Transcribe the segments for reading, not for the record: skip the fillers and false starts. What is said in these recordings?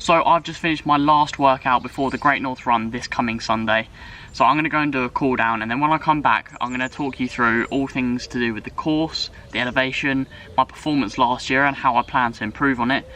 So I've just finished my last workout before the Great North Run this coming Sunday. So I'm going to go and do a cool down, and then when I come back I'm going to talk you through all things to do with the course, the elevation, my performance last year and how I plan to improve on it,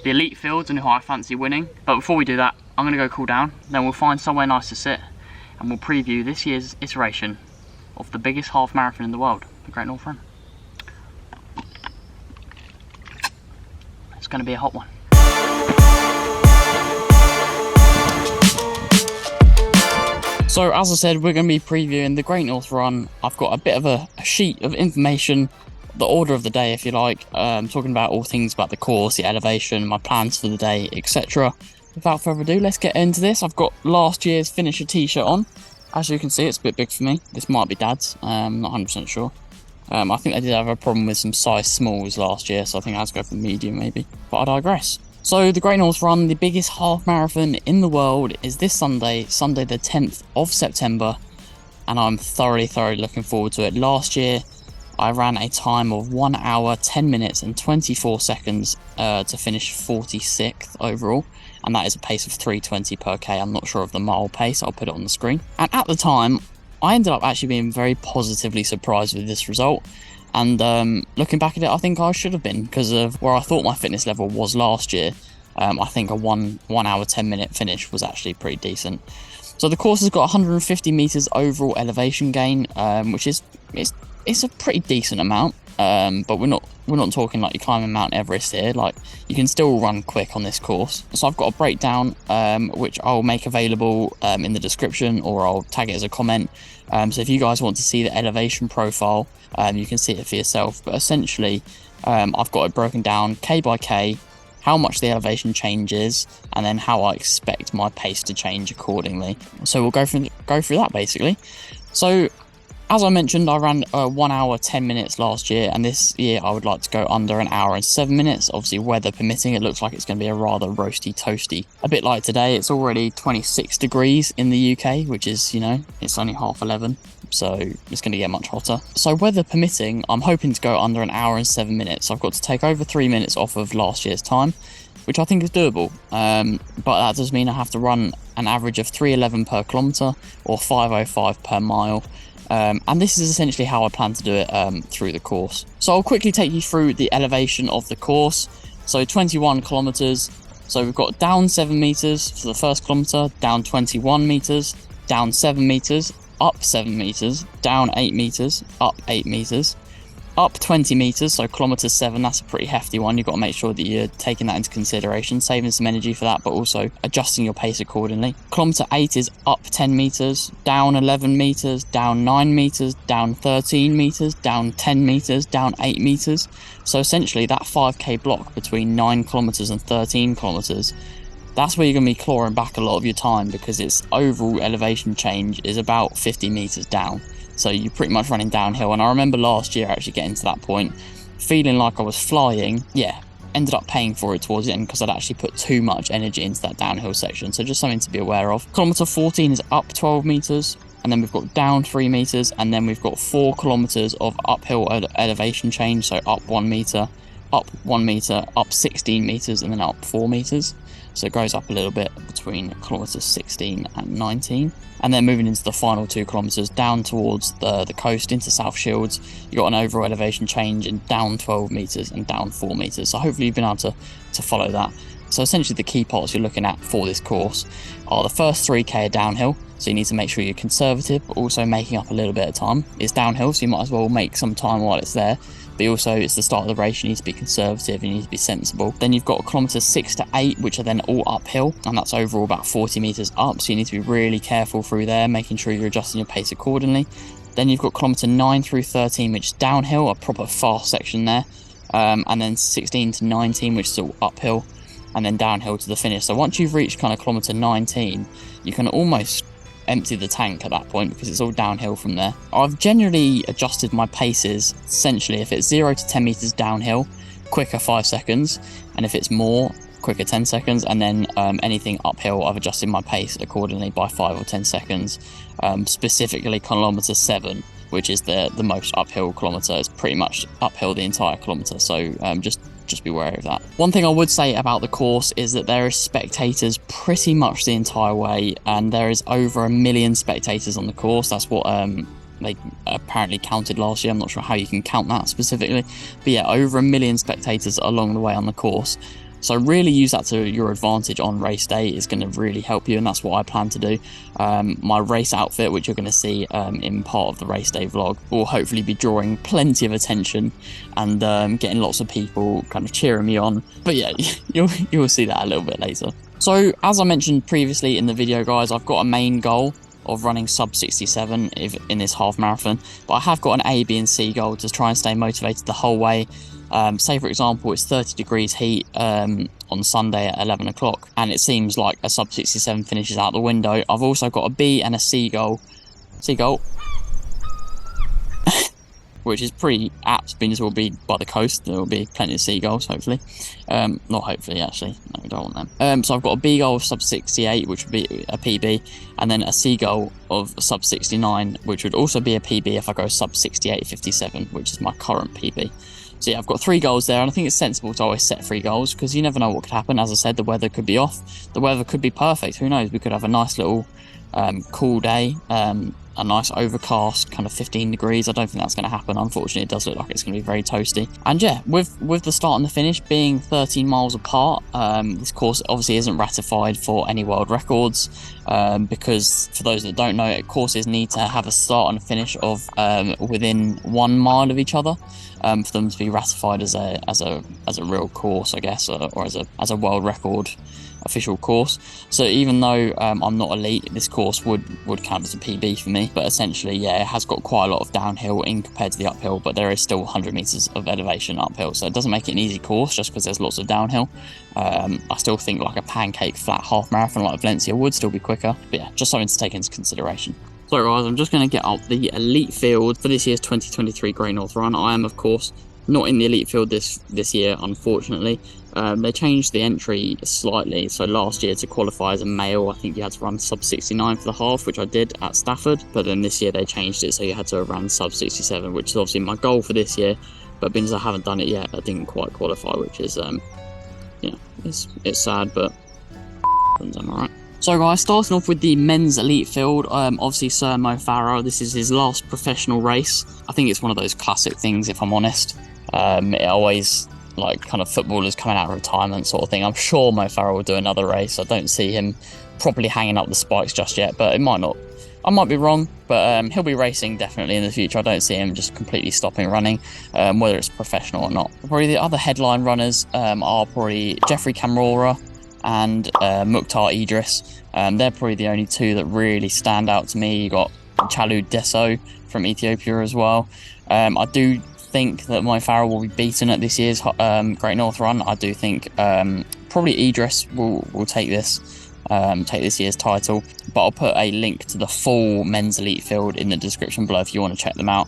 the elite fields and who I fancy winning. But before we do that, I'm going to go cool down, then we'll find somewhere nice to sit and we'll preview this year's iteration of the biggest half marathon in the world, the Great North Run. It's going to be a hot one. So as I said, we're going to be previewing the Great North Run. I've got a bit of a sheet of information, the order of the day if you like, talking about all things about the course, the elevation, my plans for the day, etc. Without further ado, let's get into this. I've got last year's finisher t-shirt on. As you can see, it's a bit big for me. This might be Dad's, I'm not 100% sure. I think they did have a problem with some size smalls last year, so I think I had to go for medium maybe. But I digress. So the Great North Run, the biggest half marathon in the world, is this Sunday the 10th of September, and I'm thoroughly looking forward to it. Last year I ran a time of 1 hour 10 minutes and 24 seconds to finish 46th overall, and that is a pace of 3:20 per k. I'm not sure of the mile pace, I'll put it on the screen. And at the time I ended up actually being very positively surprised with this result. And looking back at it, I think I should have been, because of where I thought my fitness level was last year. I think a 1 hour 10 minute finish was actually pretty decent. So the course has got 150 meters overall elevation gain, which is it's a pretty decent amount. But we're not talking like you're climbing Mount Everest here. Like, you can still run quick on this course. So I've got a breakdown which I'll make available in the description, or I'll tag it as a comment. So if you guys want to see the elevation profile, you can see it for yourself. But essentially, I've got it broken down k by k, how much the elevation changes, and then how I expect my pace to change accordingly. So we'll go through that basically. So as I mentioned, I ran 1 hour 10 minutes last year, and this year I would like to go under 1 hour and 7 minutes. Obviously, weather permitting, it looks like it's going to be a rather roasty toasty. A bit like today, it's already 26 degrees in the UK, which is, you know, it's only 11:30, so it's going to get much hotter. So weather permitting, I'm hoping to go under 1 hour and 7 minutes. I've got to take over 3 minutes off of last year's time, which I think is doable. But that does mean I have to run an average of 3:11 per kilometre or 5:05 per mile. And this is essentially how I plan to do it through the course. So I'll quickly take you through the elevation of the course. So 21 kilometers. So we've got down 7 meters for the first kilometer, down 21 meters, down 7 meters, up 7 meters, down 8 meters, up 8 meters, up 20 meters. So kilometer 7, that's a pretty hefty one. You've got to make sure that you're taking that into consideration, saving some energy for that, but also adjusting your pace accordingly. Kilometer 8 is up 10 meters, down 11 meters, down 9 meters, down 13 meters, down 10 meters, down 8 meters. So essentially that 5k block between 9 kilometers and 13 kilometers, that's where you're going to be clawing back a lot of your time, because its overall elevation change is about 50 meters down. So you're pretty much running downhill. And I remember last year actually getting to that point, feeling like I was flying. Yeah, ended up paying for it towards the end, because I'd actually put too much energy into that downhill section. So just something to be aware of. Kilometer 14 is up 12 meters, and then we've got down 3 meters, and then we've got 4 kilometers of uphill elevation change. So up 1 meter, up 1 meter, up 16 meters, and then up 4 meters. So it goes up a little bit between kilometers 16 and 19. And then moving into the final 2 kilometers down towards the coast into South Shields, you've got an overall elevation change in down 12 meters and down 4 meters. So hopefully you've been able to follow that. So essentially the key parts you're looking at for this course are the first 3k are downhill. So you need to make sure you're conservative, but also making up a little bit of time. It's downhill, so you might as well make some time while it's there. But also, it's the start of the race, you need to be conservative, you need to be sensible. Then you've got kilometers 6 to 8, which are then all uphill, and that's overall about 40 meters up. So you need to be really careful through there, making sure you're adjusting your pace accordingly. Then you've got kilometer 9 through 13, which is downhill, a proper fast section there. And then 16 to 19, which is all uphill, and then downhill to the finish. So once you've reached kind of kilometer 19, you can almost empty the tank at that point, because it's all downhill from there. I've generally adjusted my paces. Essentially, if it's 0 to 10 meters downhill, quicker 5 seconds, and if it's more, quicker 10 seconds, and then anything uphill, I've adjusted my pace accordingly by 5 or 10 seconds. Specifically kilometer 7, which is the most uphill kilometre. It's pretty much uphill the entire kilometre, so just be wary of that. One thing I would say about the course is that there is spectators pretty much the entire way, and there is over 1 million spectators on the course. That's what they apparently counted last year. I'm not sure how you can count that specifically, but yeah, over 1 million spectators along the way on the course. So really use that to your advantage on race day. Is going to really help you, and that's what I plan to do. My race outfit, which you're going to see in part of the race day vlog, will hopefully be drawing plenty of attention and getting lots of people kind of cheering me on. But yeah, you'll see that a little bit later. So as I mentioned previously in the video, guys, I've got a main goal of running sub 67 in this half marathon, but I have got an A, B and C goal to try and stay motivated the whole way. Say for example it's 30 degrees heat on Sunday at 11 o'clock and it seems like a sub 67 finish is out the window. I've also got a B and a C goal which is pretty apt, being as we'll be by the coast. There will be plenty of seagulls, hopefully. Not hopefully, actually. No, we don't want them. So I've got a B goal of sub 68, which would be a PB, and then a C goal of sub 69, which would also be a PB if I go sub 68.57, which is my current PB. So yeah, I've got 3 goals there, and I think it's sensible to always set 3 goals, because you never know what could happen. As I said, the weather could be off. The weather could be perfect. Who knows? We could have a nice little cool day, a nice overcast kind of 15 degrees. I don't think that's going to happen. Unfortunately, it does look like it's going to be very toasty. And yeah, with the start and the finish being 13 miles apart, this course obviously isn't ratified for any world records, because for those that don't know, courses need to have a start and a finish of within 1 mile of each other for them to be ratified as a real course, I guess, or as a world record official course. So even though I'm not elite, this course would count as a PB for me. But essentially, yeah, it has got quite a lot of downhill in compared to the uphill, but there is still 100 meters of elevation uphill, so it doesn't make it an easy course just because there's lots of downhill. I still think like a pancake flat half marathon like Valencia would still be quicker, but yeah, just something to take into consideration. So guys, I'm just going to get up the elite field for this year's 2023 Great North Run. I am, of course, not in the elite field this year, unfortunately. They changed the entry slightly. So last year, to qualify as a male, I think you had to run sub 69 for the half, which I did at Stafford. But then this year they changed it, so you had to run sub 67, which is obviously my goal for this year. But because I haven't done it yet, I didn't quite qualify, which is it's sad, but I'm alright. So guys, starting off with the men's elite field, obviously Sir Mo Farah, this is his last professional race. I think it's one of those classic things, if I'm honest. It always, like, kind of footballers coming out of retirement sort of thing. I'm sure Mo Farah will do another race. I don't see him properly hanging up the spikes just yet, but it might not. I might be wrong, but he'll be racing definitely in the future. I don't see him just completely stopping running, whether it's professional or not. Probably the other headline runners are probably Jeffrey Kamworor and Mukhtar Idris. They're probably the only 2 that really stand out to me. You got Chalud Deso from Ethiopia as well. I do think that Mo Farah will be beaten at this year's Great North Run. I do think probably Idris will take this year's title, but I'll put a link to the full men's elite field in the description below if you want to check them out.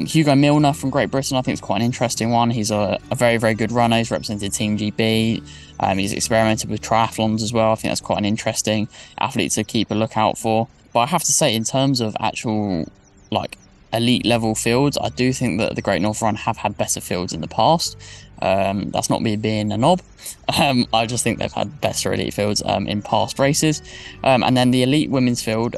Hugo Milner from Great Britain, I think it's quite an interesting one. He's a very, very good runner. He's represented Team GB. He's experimented with triathlons as well. I think that's quite an interesting athlete to keep a lookout for. But I have to say, in terms of actual, like, elite level fields, I do think that the Great North Run have had better fields in the past. That's not me being a knob. I just think they've had better elite fields in past races. And then the elite women's field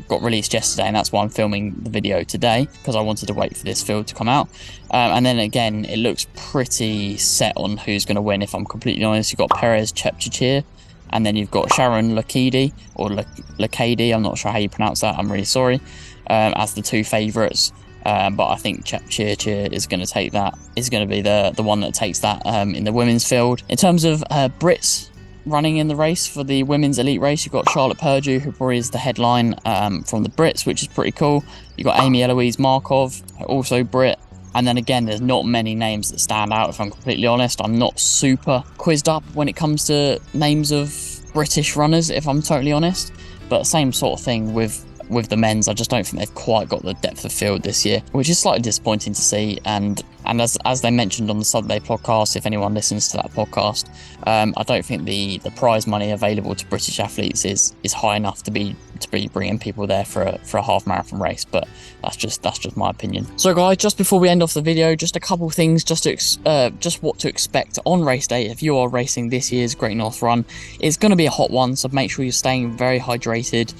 got released yesterday, and that's why I'm filming the video today, because I wanted to wait for this field to come out. And then again, it looks pretty set on who's going to win, if I'm completely honest. You've got Perez Chepchirchir, and then you've got Sharon Lokedi, or Lokedi, I'm not sure how you pronounce that, I'm really sorry, as the 2 favourites. But I think Chepchirchir is going to take that, is going to be the one that takes that in the women's field. In terms of Brits running in the race for the women's elite race, you've got Charlotte Purdue, who probably is the headline from the Brits, which is pretty cool. You've got Amy Eloise Markov, also Brit. And then again, there's not many names that stand out, if I'm completely honest. I'm not super quizzed up when it comes to names of British runners, if I'm totally honest. But same sort of thing with the men's. I just don't think they've quite got the depth of field this year, which is slightly disappointing to see. And And as they mentioned on the Sunday podcast, if anyone listens to that podcast, I don't think the prize money available to British athletes is high enough to be bringing people there for a half marathon race. But that's just my opinion. So guys, just before we end off the video, just a couple things just what to expect on race day if you are racing this year's Great North Run. It's going to be a hot one, so make sure you're staying very hydrated.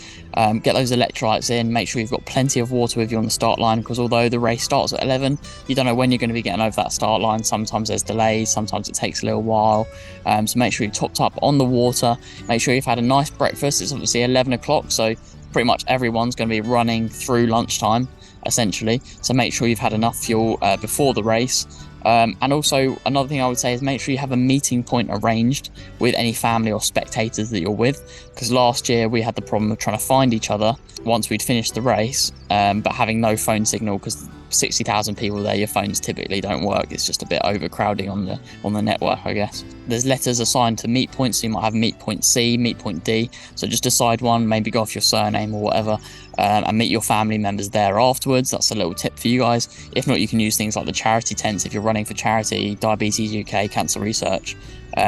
Get those electrolytes in, make sure you've got plenty of water with you on the start line, because although the race starts at 11, you don't know when you're going to be getting over that start line. Sometimes there's delays, sometimes it takes a little while, so make sure you're topped up on the water. Make sure you've had a nice breakfast. It's obviously 11 o'clock, so pretty much everyone's going to be running through lunchtime essentially, so make sure you've had enough fuel before the race. And also another thing I would say is make sure you have a meeting point arranged with any family or spectators that you're with, because last year we had the problem of trying to find each other once we'd finished the race, but having no phone signal, because 60,000 people there, your phones typically don't work. It's just a bit overcrowding on the network, I guess. There's letters assigned to meet points, so you might have meet point C, meet point D, so just decide one, maybe go off your surname or whatever, and meet your family members there afterwards. That's a little tip for you guys. If not, you can use things like the charity tents if you're running for charity, Diabetes UK, Cancer Research.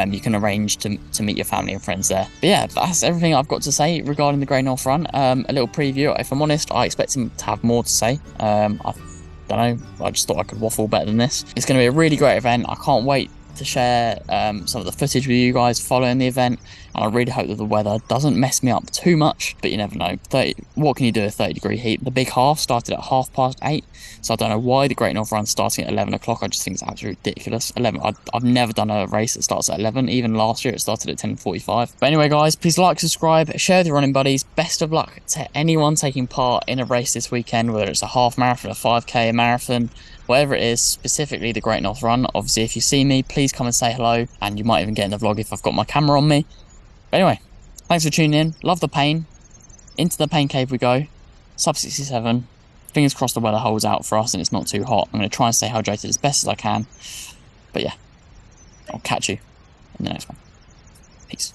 You can arrange to meet your family and friends there. But yeah, that's everything I've got to say regarding the Great North Run. A little preview. If I'm honest, I expect him to have more to say. I don't know, I just thought I could waffle better than this. It's going to be a really great event. I can't wait to share some of the footage with you guys following the event, and I really hope that the weather doesn't mess me up too much, but you never know. What can you do with 30-degree heat? The big half started at 8:30, so I don't know why the Great North Run starting at 11 o'clock. I just think it's absolutely ridiculous. 11. I've never done a race that starts at 11. Even last year it started at 10:45. But anyway guys, please like, subscribe, share with your running buddies. Best of luck to anyone taking part in a race this weekend, whether it's a half marathon, a 5k, a marathon, whatever it is, specifically the Great North Run. Obviously, if you see me, please come and say hello, and you might even get in the vlog if I've got my camera on me. But anyway, thanks for tuning in. Love the pain. Into the pain cave we go. Sub 67. Fingers crossed the weather holds out for us and it's not too hot. I'm going to try and stay hydrated as best as I can. But yeah, I'll catch you in the next one. Peace.